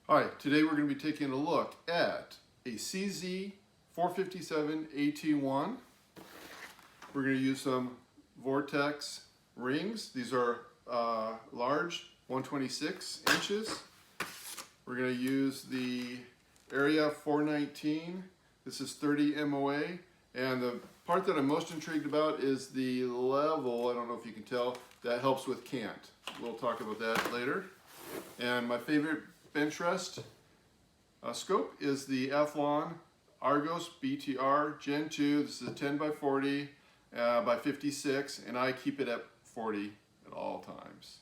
Hi, today we're going to be taking a look at a CZ 457 AT1. We're going to use some Vortex rings. These are large, 126 inches. We're going to use the area 419. This is 30 MOA. And the part that I'm most intrigued about is the level, I don't know if you can tell, that helps with cant. We'll talk about that later. And my favorite bench rest scope is the Athlon Argos BTR Gen 2. This is a 10 by 40 by 56, and I keep it at 40 at all times.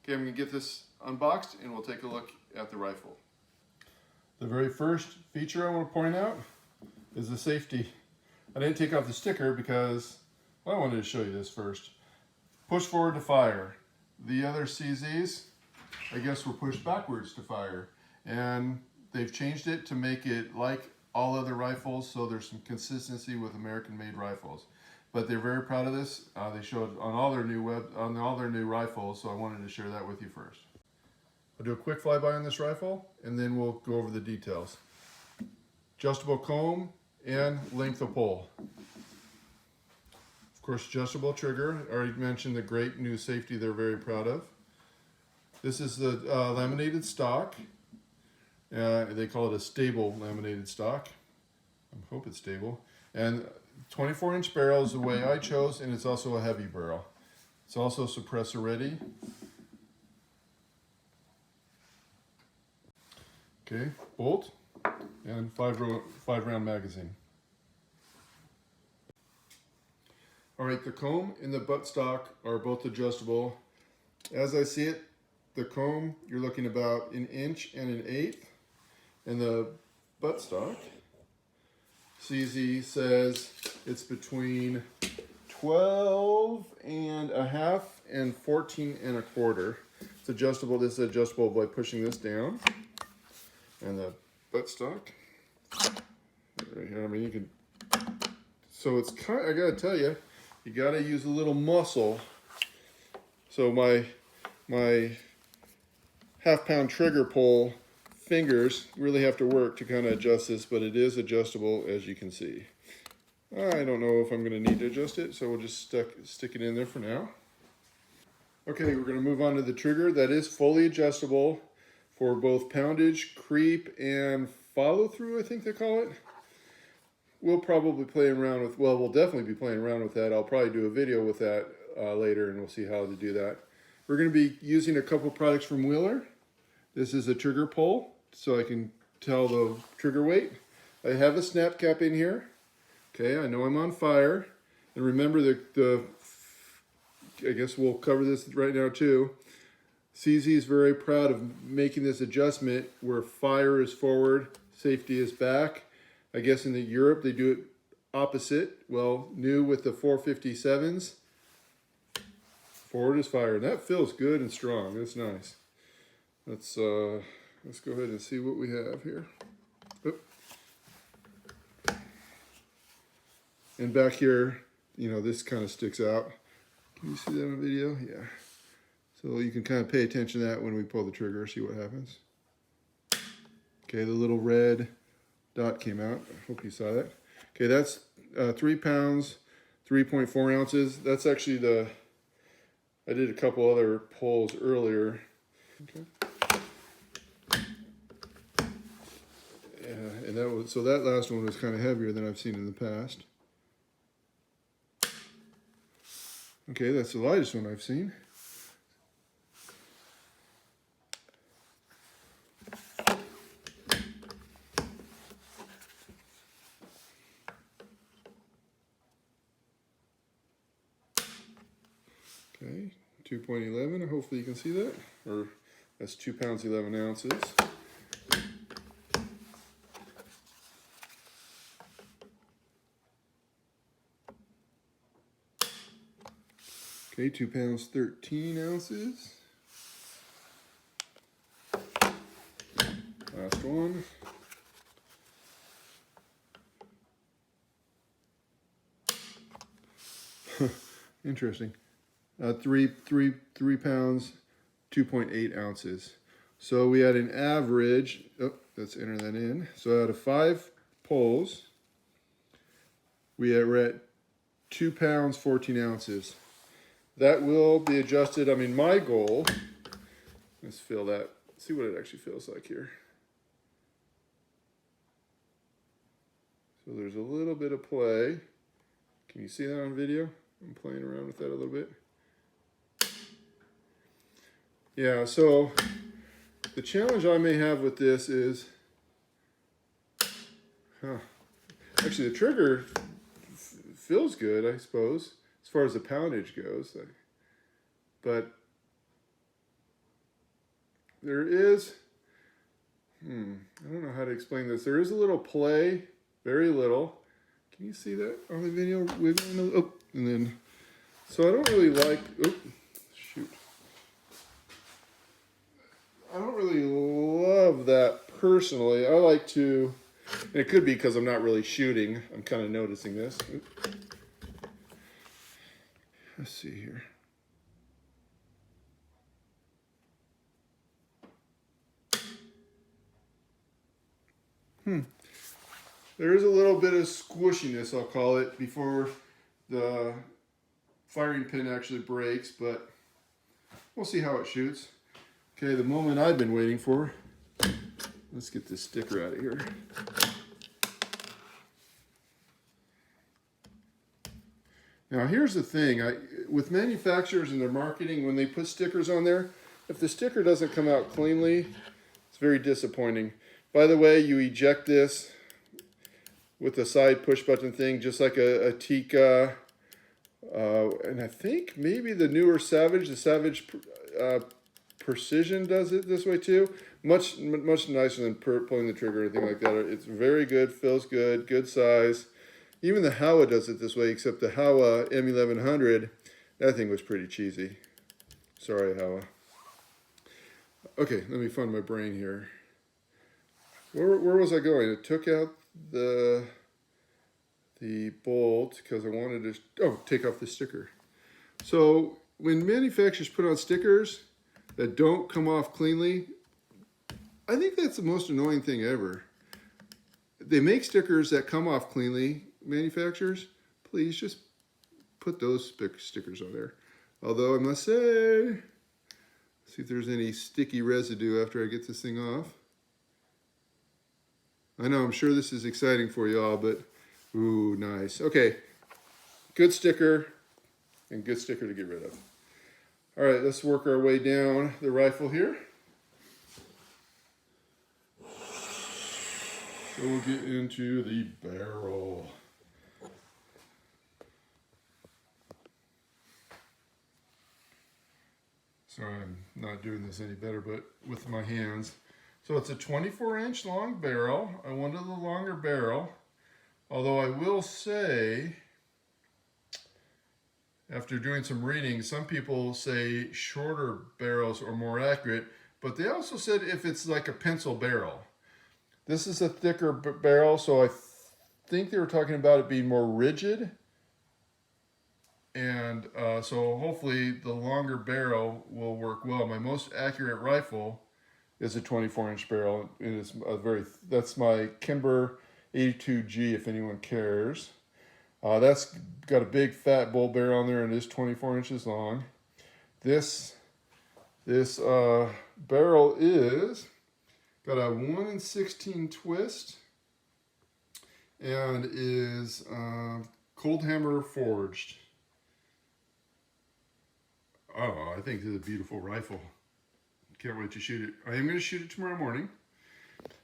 Okay, I'm going to get this unboxed and we'll take a look at the rifle. The very first feature I want to point out is the safety. I didn't take off the sticker because, well, I wanted to show you this first. Push forward to fire. The other CZs, I guess, were pushed backwards to fire, and they've changed it to make it like all other rifles, so there's some consistency with American-made rifles. But they're very proud of this. They show it on all their new rifles, so I wanted to share that with you first. I'll do a quick flyby on this rifle, and then we'll go over the details. Adjustable comb and length of pull. Of course, adjustable trigger. I already mentioned the great new safety they're very proud of. This is the laminated stock. They call it a stable laminated stock. I hope it's stable. And 24-inch barrel is the way I chose, and it's also a heavy barrel. It's also suppressor ready. Okay, bolt and five round magazine. All right, the comb and the buttstock are both adjustable. As I see it, the comb, you're looking about 1 inch and 1/8. And the buttstock, CZ says it's between 12.5 and 14.25. It's adjustable. This is adjustable by pushing this down. And the buttstock, right here, I mean, you can, so it's kind of, I gotta tell you, you gotta use a little muscle. So my half-pound trigger pull fingers really have to work to kind of adjust this, but it is adjustable, as you can see. I don't know if I'm going to need to adjust it, so we'll just stick it in there for now. Okay, we're going to move on to the trigger. That is fully adjustable for both poundage, creep, and follow-through, I think they call it. We'll probably play around with, well, we'll definitely be playing around with that. I'll probably do a video with that later, and we'll see how to do that. We're going to be using a couple products from Wheeler. This is a trigger pull, so I can tell the trigger weight. I have a snap cap in here. Okay, I know I'm on fire. And remember I guess we'll cover this right now too. CZ is very proud of making this adjustment where fire is forward, safety is back. I guess in Europe they do it opposite. Well, new with the 457s, forward is fire. And that feels good and strong. That's nice. Let's go ahead and see what we have here. Oop. And back here, you know, this kind of sticks out. Can you see that on video? Yeah. So you can kind of pay attention to that when we pull the trigger, see what happens. Okay, the little red dot came out. I hope you saw that. Okay, that's 3 pounds, 3.4 ounces. That's actually I did a couple other pulls earlier. Okay. And that last one was kind of heavier than I've seen in the past. Okay, that's the lightest one I've seen. Okay, 2.11, hopefully you can see that. Or that's 2 pounds, 11 ounces. Okay, 2 pounds, 13 ounces. Last one. Interesting. 3 pounds, 2.8 ounces. So we had an average, oh, let's enter that in. So out of 5 poles, we're at 2 pounds, 14 ounces. That will be adjusted. I mean, my goal, let's feel that, see what it actually feels like here. So there's a little bit of play. Can you see that on video? I'm playing around with that a little bit. Yeah, so the challenge I may have with this is, actually the trigger feels good, I suppose, as far as the poundage goes. But there is, I don't know how to explain this. There is a little play, very little. Can you see that on the video? Wiggling, oh, and then, so I don't really like, oh, shoot. I don't really love that personally. I like to, and it could be because I'm not really shooting. I'm kind of noticing this. Let's see here. There is a little bit of squishiness, I'll call it, before the firing pin actually breaks, but we'll see how it shoots. Okay, the moment I've been waiting for. Let's get this sticker out of here. Now here's the thing, with manufacturers and their marketing, when they put stickers on there, if the sticker doesn't come out cleanly, it's very disappointing. By the way, you eject this with a side push button thing, just like a Tika, and I think maybe the newer Savage, the Savage Precision does it this way too. Much nicer than pulling the trigger or anything like that. It's very good, feels good, good size. Even the Howa does it this way, except the Howa M1100, that thing was pretty cheesy. Sorry, Howa. Okay, let me find my brain here. Where was I going? I took out the bolt because I wanted to, take off the sticker. So when manufacturers put on stickers that don't come off cleanly, I think that's the most annoying thing ever. They make stickers that come off cleanly, manufacturers, please just put those stickers on there. Although I must say, see if there's any sticky residue after I get this thing off. I know, I'm sure this is exciting for you all, but ooh, nice. Okay, good sticker and good sticker to get rid of. All right, let's work our way down the rifle here. So we'll get into the barrel. Sorry, I'm not doing this any better, but with my hands. So it's a 24-inch long barrel. I wanted the longer barrel, although I will say, after doing some reading, some people say shorter barrels are more accurate, but they also said if it's like a pencil barrel. This is a thicker barrel, so I think they were talking about it being more rigid. And so hopefully the longer barrel will work well. My most accurate rifle is a 24-inch barrel. It is that's my Kimber 82G if anyone cares. That's got a big fat bull barrel on there and it is 24 inches long. This barrel is got a 1/16 twist and is cold hammer forged. Oh, I think this is a beautiful rifle. Can't wait to shoot it. I am going to shoot it tomorrow morning.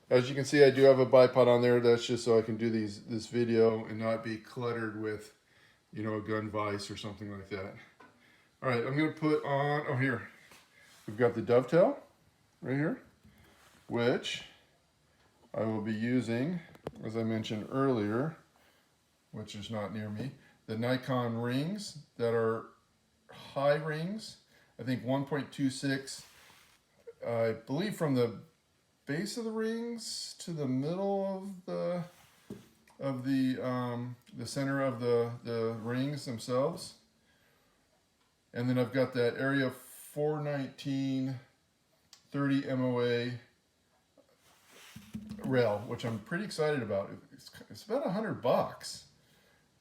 As you can see, I do have a bipod on there. That's just so I can do this video and not be cluttered with, you know, a gun vise or something like that. All right, I'm going to put on, oh here, we've got the Dovetail right here, which I will be using, as I mentioned earlier, which is not near me, the Nikon rings that are high rings. I think 1.26, I believe from the base of the rings to the middle of the center of the rings themselves. And then I've got that area 419 30 MOA rail, which I'm pretty excited about. It's about $100,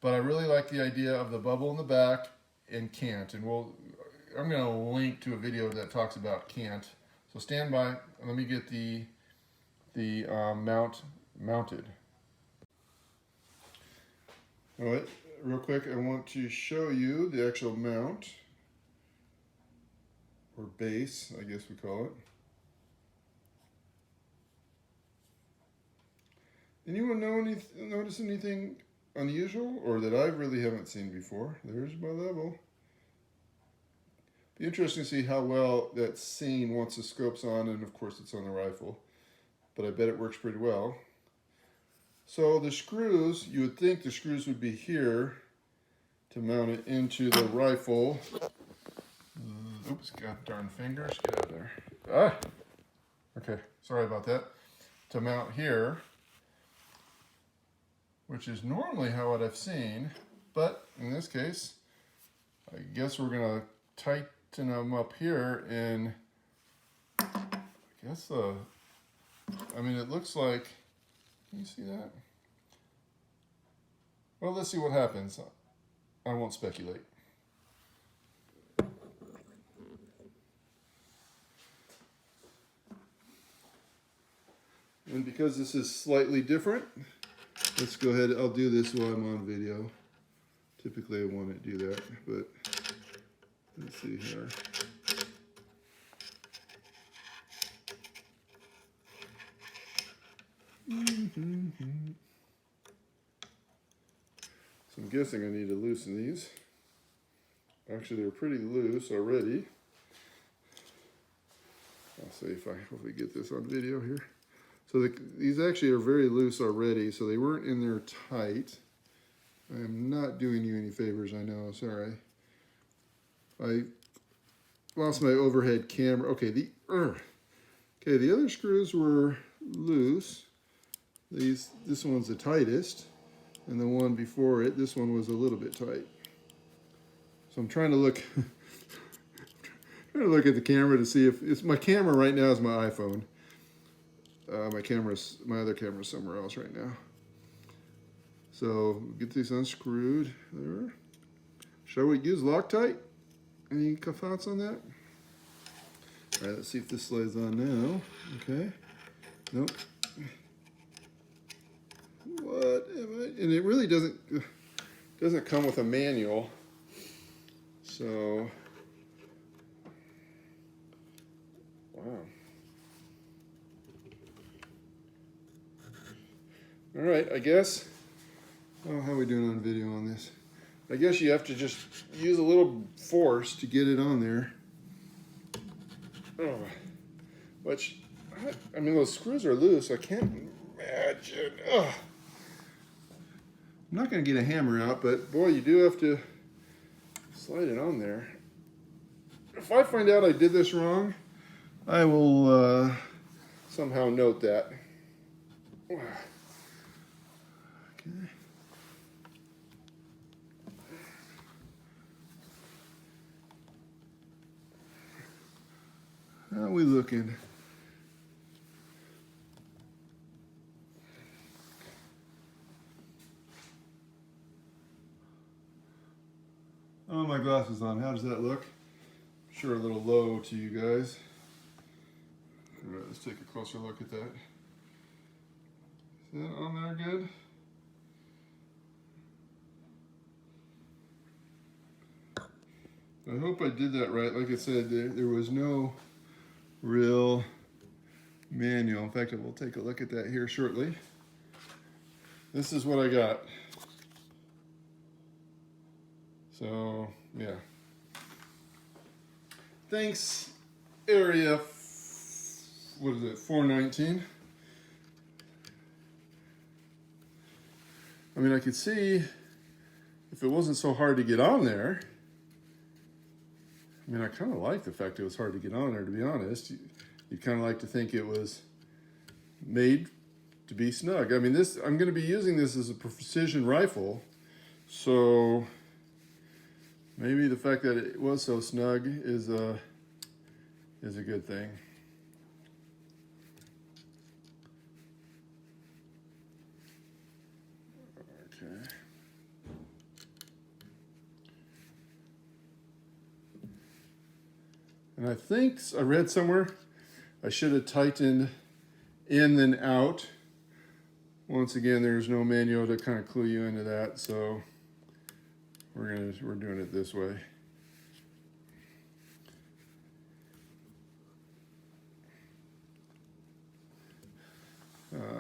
but I really like the idea of the bubble in the back and cant, and I'm going to link to a video that talks about cant. So stand by and let me get the mount mounted. All right, real quick, I want to show you the actual mount, or base, I guess we call it. Anyone notice anything unusual or that I really haven't seen before? There's my level. Be interesting to see how well that's seen once the scope's on, and of course it's on the rifle, but I bet it works pretty well. So the screws, you would think the screws would be here to mount it into the rifle. Oops, got darn fingers, get out of there. Ah, okay, sorry about that. To mount here, which is normally how what I've seen, but in this case, I guess we're gonna tighten them up here, and I guess I mean, it looks like, can you see that? Well, let's see what happens. I won't speculate. And because this is slightly different, let's go ahead. I'll do this while I'm on video. Typically I want to do that, but let's see here. So I'm guessing I need to loosen these. Actually, they're pretty loose already. I'll see if I hopefully get this on video here. So these actually are very loose already, so they weren't in there tight. I am not doing you any favors, I know, sorry. I lost my overhead camera. Okay, the other screws were loose. This one's the tightest, and the one before it, this one was a little bit tight. So I'm trying to look at the camera to see if it's my camera right now is my iPhone. My other camera's somewhere else right now. So get these unscrewed. There. Shall we use Loctite? Any thoughts on that? All right, let's see if this slides on now. Okay. Nope. What am I? And it really doesn't come with a manual. So, wow. All right, I guess, oh, how are we doing on video on this? I guess you have to just use a little force to get it on there. Oh, which, I mean, those screws are loose. I can't imagine. Oh. I'm not going to get a hammer out, but boy, you do have to slide it on there. If I find out I did this wrong, I will somehow note that. Okay. How are we looking? Oh, my glasses on. How does that look? Sure, a little low to you guys. All right, let's take a closer look at that. Is that on there good? I hope I did that right. Like I said, there was no real manual. In fact, we'll take a look at that here shortly. This is what I got. So, yeah. Thanks, area, what is it, 419. I mean, I could see if it wasn't so hard to get on there. I mean, I kind of like the fact it was hard to get on there, to be honest. You'd kind of like to think it was made to be snug. I mean, I'm going to be using this as a precision rifle, so maybe the fact that it was so snug is a good thing. And I think I read somewhere I should have tightened in then out. Once again, there's no manual to kind of clue you into that, so we're doing it this way.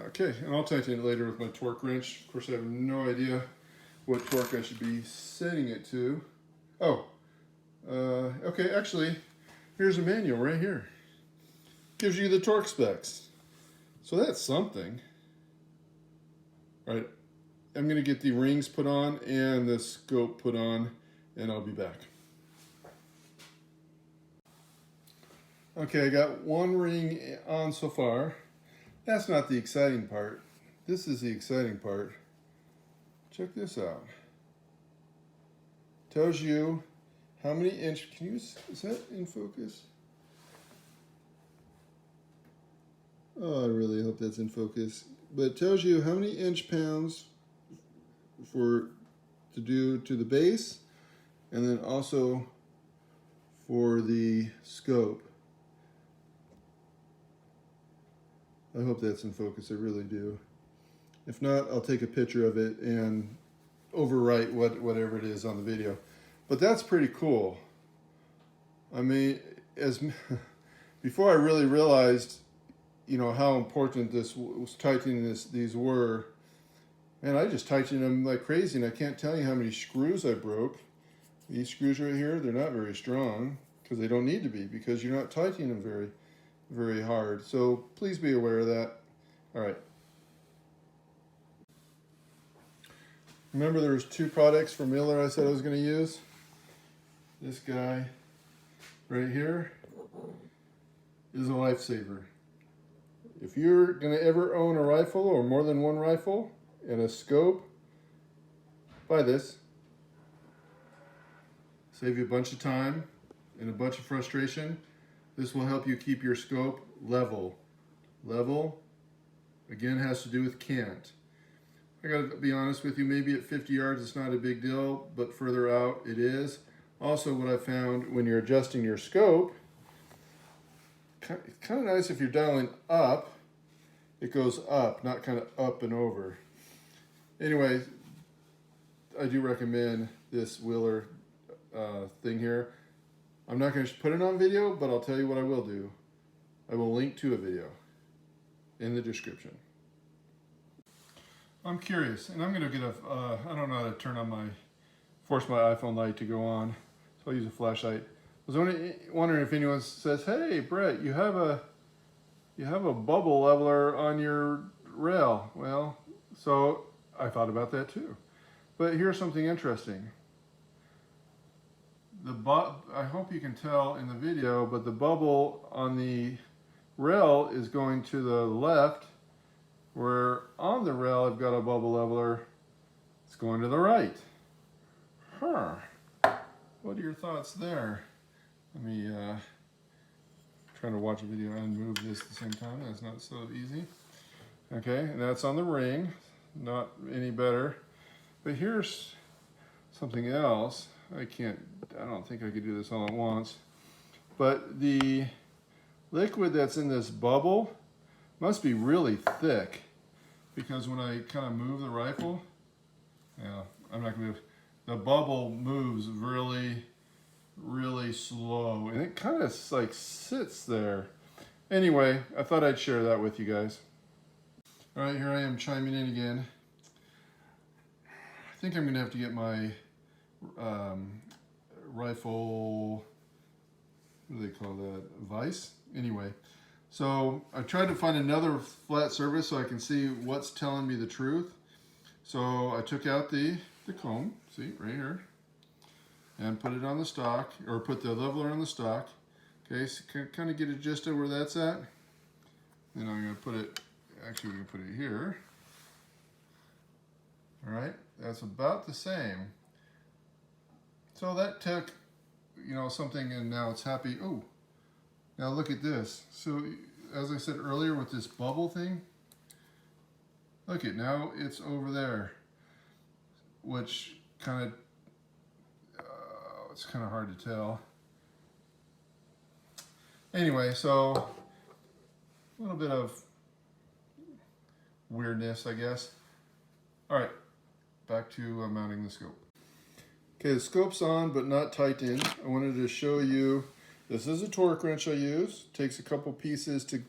Okay, and I'll tighten it later with my torque wrench. Of course, I have no idea what torque I should be setting it to. Oh, okay, actually, here's a manual right here. Gives you the torque specs. So that's something. All right, I'm gonna get the rings put on and the scope put on, and I'll be back. Okay, I got one ring on so far. That's not the exciting part. This is the exciting part. Check this out. Tells you how many inch, is that in focus? Oh, I really hope that's in focus. But it tells you how many inch-pounds to do to the base, and then also for the scope. I hope that's in focus, I really do. If not, I'll take a picture of it and overwrite whatever it is on the video. But that's pretty cool. I mean, before I really realized, you know, how important this was, tightening these were, man, I just tightened them like crazy, and I can't tell you how many screws I broke. These screws right here, they're not very strong, because they don't need to be, because you're not tightening them very hard. So please be aware of that. All right. Remember, there's two products from Miller I said I was going to use. This guy right here is a lifesaver. If you're going to ever own a rifle or more than one rifle and a scope, buy this. Save you a bunch of time and a bunch of frustration. This will help you keep your scope level. Level, again, has to do with cant. I gotta be honest with you, maybe at 50 yards it's not a big deal, but further out it is. Also, what I found when you're adjusting your scope, it's kind of nice if you're dialing up, it goes up, not kind of up and over. Anyway, I do recommend this Wheeler thing here. I'm not going to put it on video, but I'll tell you what I will do. I will link to a video in the description. I'm curious, and I'm going to get I don't know how to force my iPhone light to go on, so I'll use a flashlight. I was wondering if anyone says, hey, Brett, you have a bubble leveler on your rail. Well, so I thought about that too. But here's something interesting. I hope you can tell in the video, but the bubble on the rail is going to the left, where on the rail I've got a bubble leveler. It's going to the right. Huh. What are your thoughts there? Let me try to watch a video and move this at the same time. That's not so easy. Okay, and that's on the ring. Not any better. But here's something else. I don't think I could do this all at once. But the liquid that's in this bubble must be really thick, because when I kind of move the rifle, yeah, I'm not gonna move. The bubble moves really slow, and it kind of like sits there. Anyway, I thought I'd share that with you guys. All right, here I am chiming in again. I think I'm gonna have to get my rifle, what do they call that, weiss? Anyway, so I tried to find another flat surface so I can see what's telling me the truth. So I took out the comb, see, right here, and put it on the stock, or put the leveler on the stock. Okay, so kind of get a gist of where that's at. Then I'm going to put it, actually we're going to put it here. All right, that's about the same. So that took, you know, something, and now it's happy. Oh, now look at this. So as I said earlier with this bubble thing, look at, now it's over there, which kind of, it's kind of hard to tell. Anyway, so a little bit of weirdness, I guess. All right, back to mounting the scope. Okay, the scope's on, but not tightened. I wanted to show you, this is a torque wrench I use. Takes a couple pieces to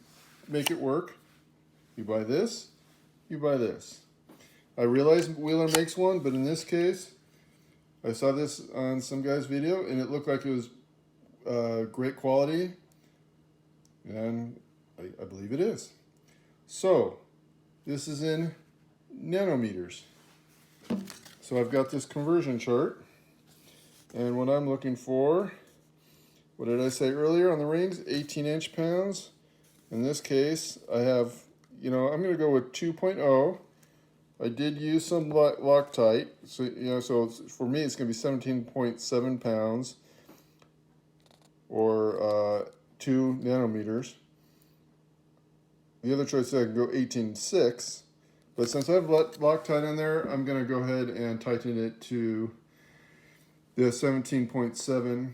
make it work. You buy this, you buy this. I realize Wheeler makes one, but in this case, I saw this on some guy's video, and it looked like it was great quality, and I believe it is. So, this is in nanometers. So I've got this conversion chart, and what I'm looking for, what did I say earlier on the rings? 18 inch-pounds. In this case, I have, I'm going to go with 2.0. I did use some Loctite, so for me it's going to be 17.7 pounds, or 2 nanometers. The other choice I can go 18.6, but since I have Loctite in there, I'm going to go ahead and tighten it to the 17.7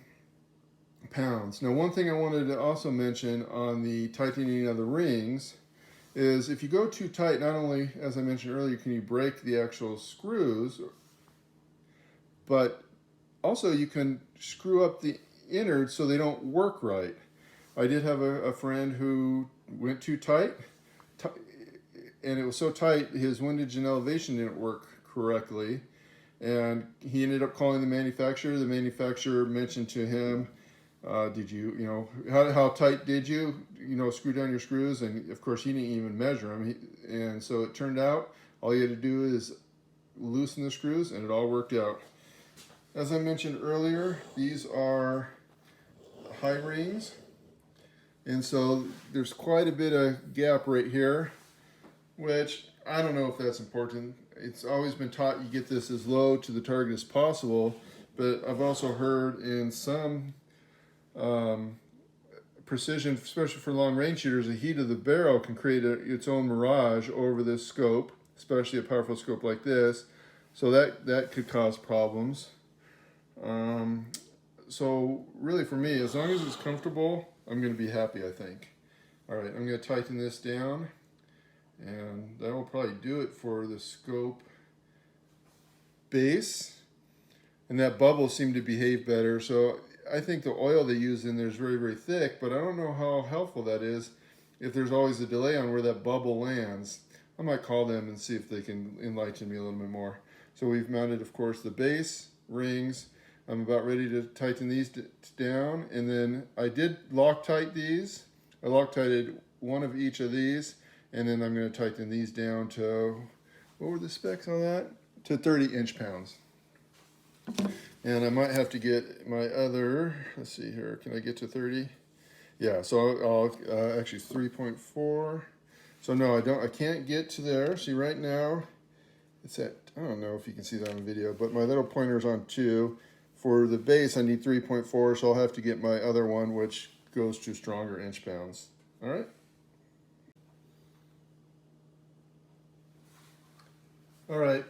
pounds. Now, one thing I wanted to also mention on the tightening of the rings is if you go too tight, not only, as I mentioned earlier, can you break the actual screws, but also you can screw up the innards so they don't work right. I did have a friend who went too tight, and it was so tight his windage and elevation didn't work correctly, and he ended up calling the manufacturer. The manufacturer mentioned to him, did you, how tight did you, screw down your screws? And of course he didn't even measure them. And so it turned out all you had to do is loosen the screws, and it all worked out. As I mentioned earlier, these are high rings. And so there's quite a bit of gap right here, which I don't know if that's important. It's always been taught you get this as low to the target as possible, but I've also heard in some precision, especially for long range shooters, the heat of the barrel can create its own mirage over this scope, especially a powerful scope like this. So that could cause problems. So really for me, as long as it's comfortable, I'm going to be happy, I think. All right, I'm going to tighten this down, and that will probably do it for the scope base. And that bubble seemed to behave better, so I think the oil they use in there is very, very thick, but I don't know how helpful that is if there's always a delay on where that bubble lands. I might call them and see if they can enlighten me a little bit more. So we've mounted, of course, the base, rings. I'm about ready to tighten these down, and then I did Loctite these. I Loctited one of each of these, and then I'm going to tighten these down to, what were the specs on that? To 30 inch-pounds. And I might have to get my other, let's see here, can I get to 30? Yeah, so I'll actually 3.4. So no, I can't get to there. See, right now, it's at, I don't know if you can see that on the video, but my little pointer's on 2. For the base, I need 3.4, so I'll have to get my other one, which goes to stronger inch-pounds. All right? All right,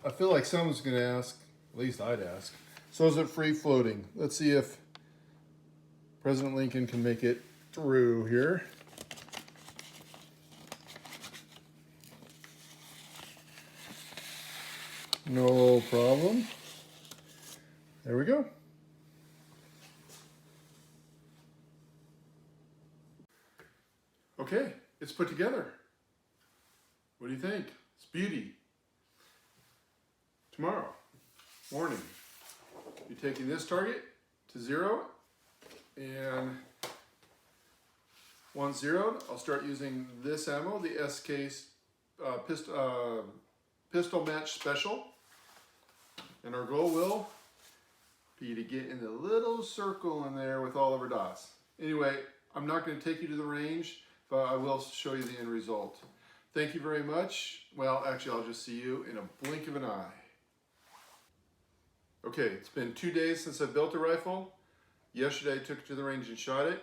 I feel like someone's going to ask, at least I'd ask, so is it free floating? Let's see if President Lincoln can make it through here. No problem. There we go. Okay, it's put together. What do you think? It's beauty. Tomorrow morning, be taking this target to 0, and once zeroed, I'll start using this ammo, the SK pistol match special, and our goal will be to get in the little circle in there with all of our dots. Anyway, I'm not going to take you to the range, but I will show you the end result. Thank you very much. Well, actually, I'll just see you in a blink of an eye. Okay, it's been 2 days since I built a rifle. Yesterday, I took it to the range and shot it.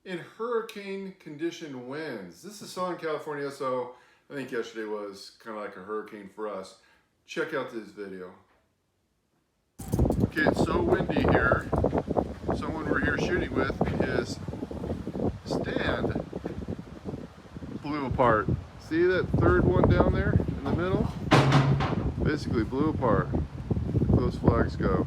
In hurricane condition winds. This is Southern California, so I think yesterday was kind of like a hurricane for us. Check out this video. Okay, it's so windy here, so someone we're here shooting with, his stand blew apart. See that third one down there in the middle? Basically blew apart. Those flags go.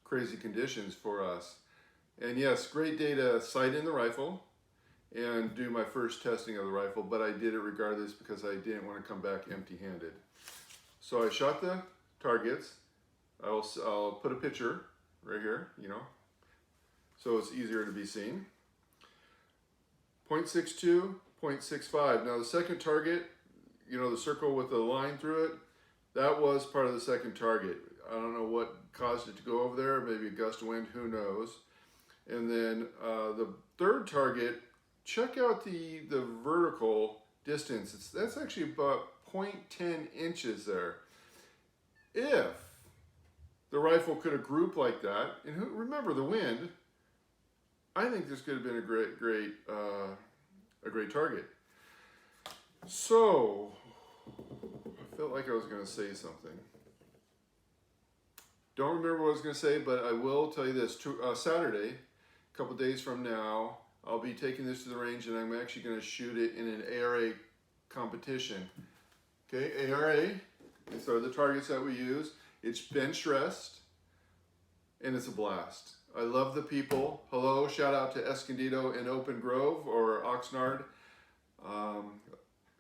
Crazy conditions for us. And yes, great day to sight in the rifle and do my first testing of the rifle, but I did it regardless because I didn't want to come back empty-handed. So I shot the targets. I'll put a picture right here, you know, so it's easier to be seen. 0.62, 0.65. Now the second target, you know, the circle with the line through it, that was part of the second target. I don't know what caused it to go over there, maybe a gust of wind, who knows. And then the third target, check out the vertical distance. That's actually about 0.10 inches there. If the rifle could have grouped like that, and remember the wind, I think this could have been a great target. So, I felt like I was going to say something. Don't remember what I was going to say, but I will tell you this. Saturday, a couple days from now, I'll be taking this to the range and I'm actually going to shoot it in an ARA competition. Okay, ARA, these are the targets that we use. It's bench rest and it's a blast. I love the people. Hello, shout out to Escondido and Open Grove or Oxnard.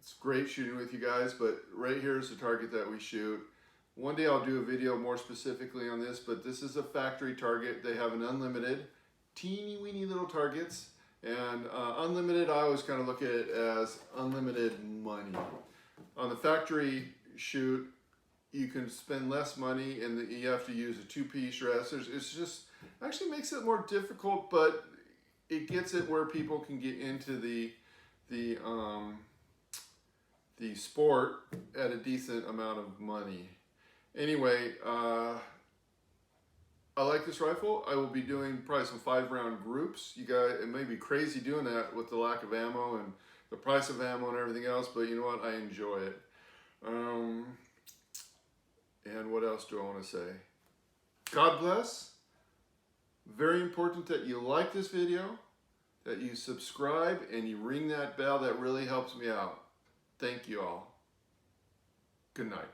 It's great shooting with you guys, but right here is the target that we shoot. One day I'll do a video more specifically on this, but this is a factory target. They have an unlimited, teeny weeny little targets, and unlimited, I always kind of look at it as unlimited money. On the factory shoot, you can spend less money and you have to use a two-piece rest. It's just, actually makes it more difficult, but it gets it where people can get into the sport at a decent amount of money. Anyway, I like this rifle. I will be doing probably some 5-round groups. You guys, it may be crazy doing that with the lack of ammo and the price of ammo and everything else, but you know what? I enjoy it. And what else do I want to say? God bless. Very important that you like this video, that you subscribe, and you ring that bell. That really helps me out. Thank you all. Good night.